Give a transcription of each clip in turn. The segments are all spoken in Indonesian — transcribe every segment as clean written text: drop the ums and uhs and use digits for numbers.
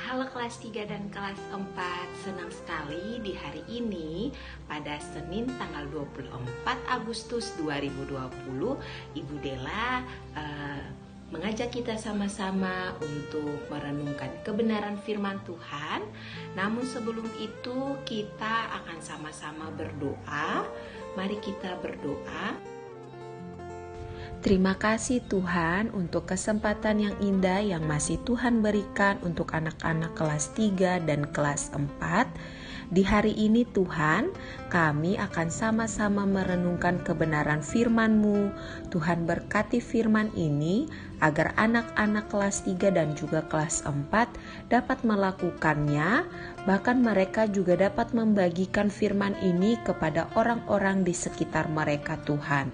Halo kelas 3 dan kelas 4, senang sekali di hari ini pada Senin tanggal 24 Agustus 2020 Ibu Della mengajak kita sama-sama untuk merenungkan kebenaran firman Tuhan. Namun sebelum itu kita akan sama-sama berdoa. Mari kita berdoa. Terima kasih Tuhan untuk kesempatan yang indah yang masih Tuhan berikan untuk anak-anak kelas 3 dan kelas 4. Di hari ini Tuhan, kami akan sama-sama merenungkan kebenaran firman-Mu. Tuhan berkati firman ini agar anak-anak kelas 3 dan juga kelas 4 dapat melakukannya, bahkan mereka juga dapat membagikan firman ini kepada orang-orang di sekitar mereka Tuhan.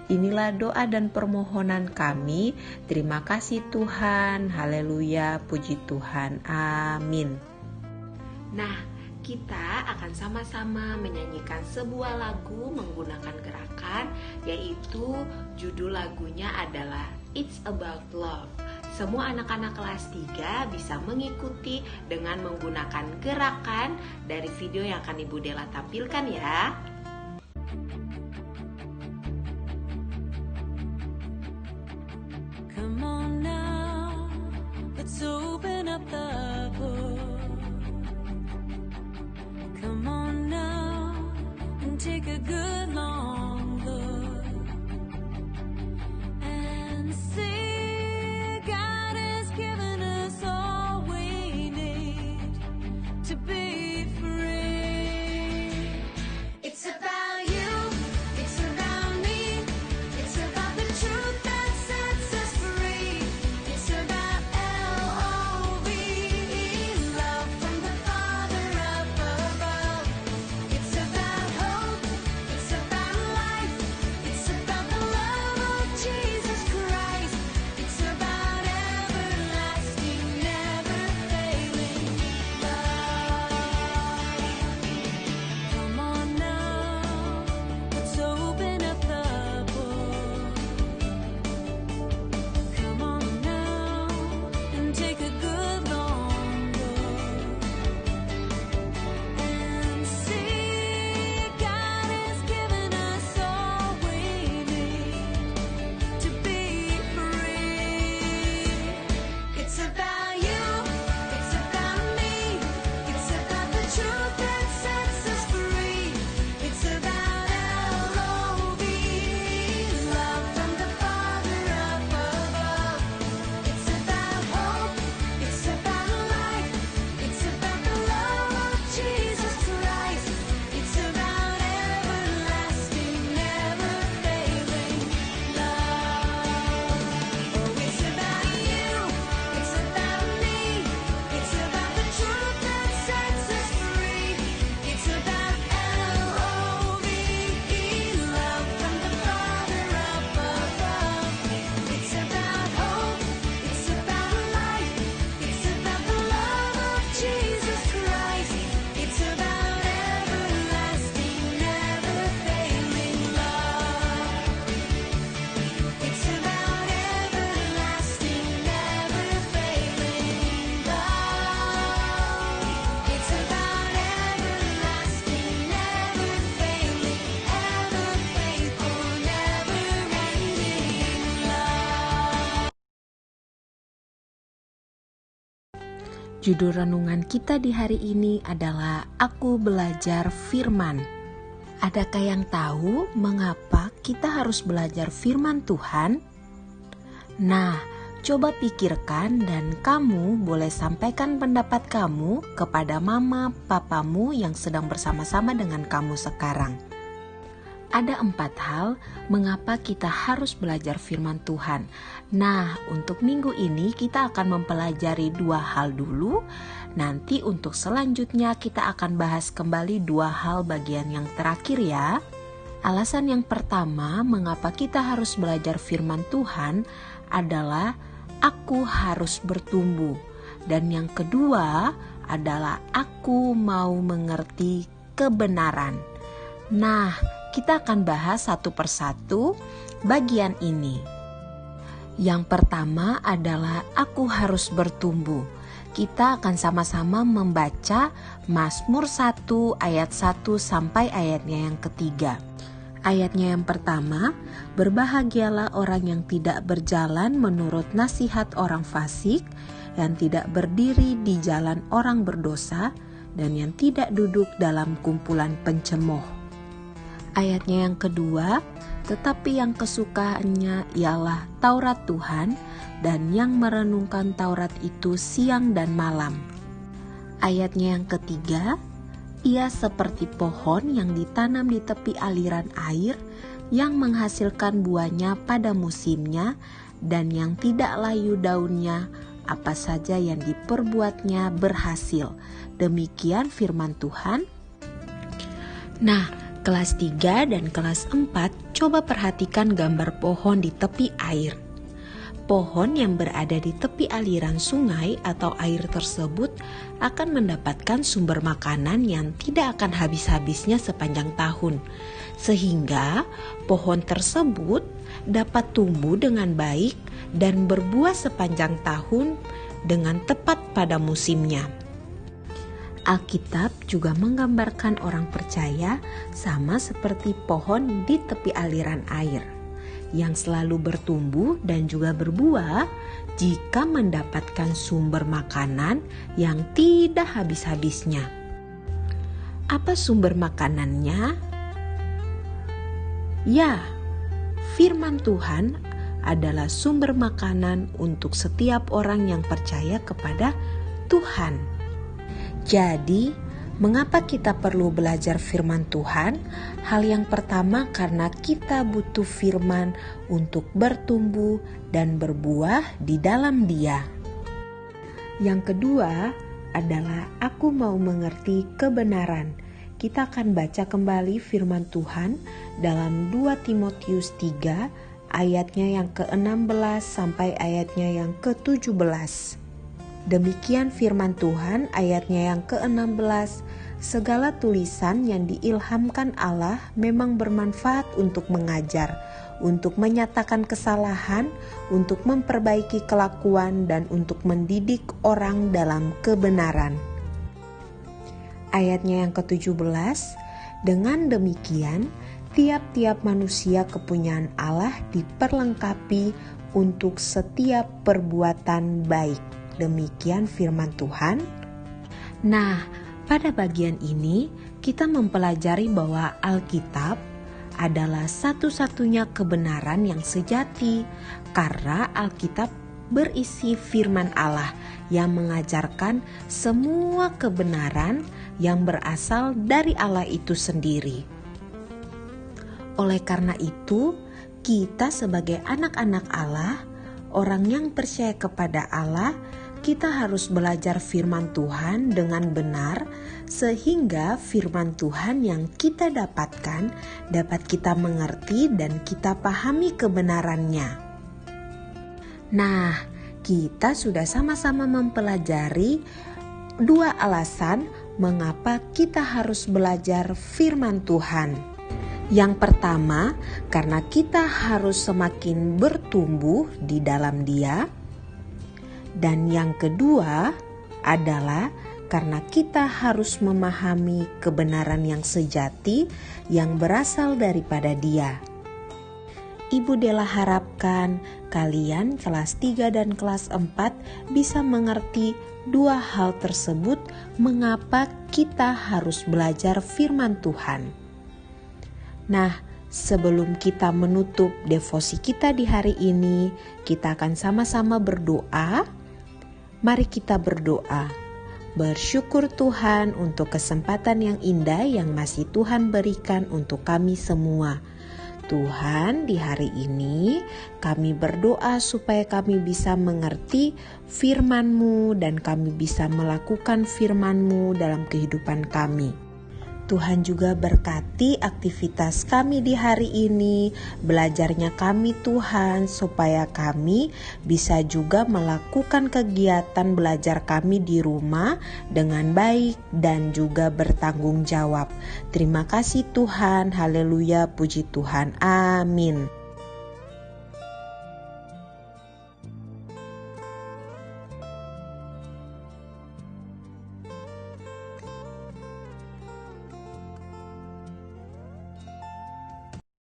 Inilah doa dan permohonan kami. Terima kasih Tuhan. Haleluya, puji Tuhan. Amin. Nah, kita akan sama-sama menyanyikan sebuah lagu menggunakan gerakan, yaitu judul lagunya adalah It's About Love. Semua anak-anak kelas 3 bisa mengikuti dengan menggunakan gerakan dari video yang akan Ibu Della tampilkan ya. Come on now, let's open up the book. Come on now and take a good long look and see God has given us all we need to be free. It's about you, it's about me, it's about the truth that sets us free. It's about L-O-V-E, love from the Father up above. It's about hope, it's about life, it's about the love of Jesus Christ. It's about everlasting, never failing love. Come on now, let's open up the book. Come on now and take a good long look and see God has given us all we need to be free. It's about you, it's about me, it's about the truth that sets us free. It's about L-O-V-E, love from the Father up above. It's about hope, it's about life, it's about the love of Jesus Christ. It's about everlasting, never failing love. Oh, it's about you, it's about me, it's about the truth that sets us free. It's about L-O-V-E, love from the Father up above. It's about hope, it's about life, it's about the love of Jesus Christ. It's about everlasting, never failing love. It's about everlasting, never failing love. It's about everlasting, never failing, ever faithful, never ending love. Judul renungan kita di hari ini adalah Aku Belajar Firman. Adakah yang tahu mengapa kita harus belajar firman Tuhan? Nah, coba pikirkan dan kamu boleh sampaikan pendapat kamu kepada mama, papamu yang sedang bersama-sama dengan kamu sekarang. Ada 4 hal mengapa kita harus belajar firman Tuhan. Nah, untuk minggu ini kita akan mempelajari 2 hal dulu. Nanti untuk selanjutnya kita akan bahas kembali 2 hal bagian yang terakhir ya. Alasan yang pertama mengapa kita harus belajar firman Tuhan adalah aku harus bertumbuh. Dan yang kedua adalah aku mau mengerti kebenaran. Nah, kita akan bahas satu persatu bagian ini. Yang pertama adalah aku harus bertumbuh. kita akan sama-sama membaca Mazmur 1 ayat 1 sampai ayatnya yang ketiga. Ayatnya yang pertama, berbahagialah orang yang tidak berjalan menurut nasihat orang fasik, yang tidak berdiri di jalan orang berdosa, dan yang tidak duduk dalam kumpulan pencemooh. Ayatnya yang kedua, tetapi yang kesukaannya ialah Taurat Tuhan, dan yang merenungkan Taurat itu siang dan malam. Ayatnya yang ketiga, ia seperti pohon yang ditanam di tepi aliran air, yang menghasilkan buahnya pada musimnya, dan yang tidak layu daunnya, apa saja yang diperbuatnya berhasil. Demikian firman Tuhan. Nah, kelas 3 dan kelas 4 coba perhatikan gambar pohon di tepi air. Pohon yang berada di tepi aliran sungai atau air tersebut akan mendapatkan sumber makanan yang tidak akan habis-habisnya sepanjang tahun, sehingga pohon tersebut dapat tumbuh dengan baik dan berbuah sepanjang tahun dengan tepat pada musimnya. Alkitab juga menggambarkan orang percaya sama seperti pohon di tepi aliran air, yang selalu bertumbuh dan juga berbuah jika mendapatkan sumber makanan yang tidak habis-habisnya. Apa sumber makanannya? Ya, firman Tuhan adalah sumber makanan untuk setiap orang yang percaya kepada Tuhan. Jadi, mengapa kita perlu belajar firman Tuhan? Hal yang pertama karena kita butuh firman untuk bertumbuh dan berbuah di dalam Dia. Yang kedua adalah aku mau mengerti kebenaran. Kita akan baca kembali firman Tuhan dalam 2 Timotius 3 ayatnya yang ke-16 sampai ayatnya yang ke-17. Demikian firman Tuhan ayatnya yang ke-16, segala tulisan yang diilhamkan Allah memang bermanfaat untuk mengajar, untuk menyatakan kesalahan, untuk memperbaiki kelakuan, dan untuk mendidik orang dalam kebenaran. Ayatnya yang ke-17, dengan demikian tiap-tiap manusia kepunyaan Allah diperlengkapi untuk setiap perbuatan baik. Demikian firman Tuhan. Nah, pada bagian ini kita mempelajari bahwa Alkitab adalah satu-satunya kebenaran yang sejati, karena Alkitab berisi firman Allah yang mengajarkan semua kebenaran yang berasal dari Allah itu sendiri. Oleh karena itu, kita sebagai anak-anak Allah, orang yang percaya kepada Allah, kita harus belajar firman Tuhan dengan benar, sehingga firman Tuhan yang kita dapatkan dapat kita mengerti dan kita pahami kebenarannya. Nah, kita sudah sama-sama mempelajari 2 alasan mengapa kita harus belajar firman Tuhan. Yang pertama, karena kita harus semakin bertumbuh di dalam Dia. Dan yang kedua adalah karena kita harus memahami kebenaran yang sejati yang berasal daripada Dia. Ibu Della harapkan kalian kelas 3 dan kelas 4 bisa mengerti 2 hal tersebut, mengapa kita harus belajar firman Tuhan. Nah, sebelum kita menutup devosi kita di hari ini, kita akan sama-sama berdoa. Mari kita berdoa. Bersyukur Tuhan untuk kesempatan yang indah yang masih Tuhan berikan untuk kami semua. Tuhan, di hari ini kami berdoa supaya kami bisa mengerti firman-Mu dan kami bisa melakukan firman-Mu dalam kehidupan kami. Tuhan juga berkati aktivitas kami di hari ini, belajarnya kami Tuhan, supaya kami bisa juga melakukan kegiatan belajar kami di rumah dengan baik dan juga bertanggung jawab. Terima kasih Tuhan, haleluya, puji Tuhan, amin.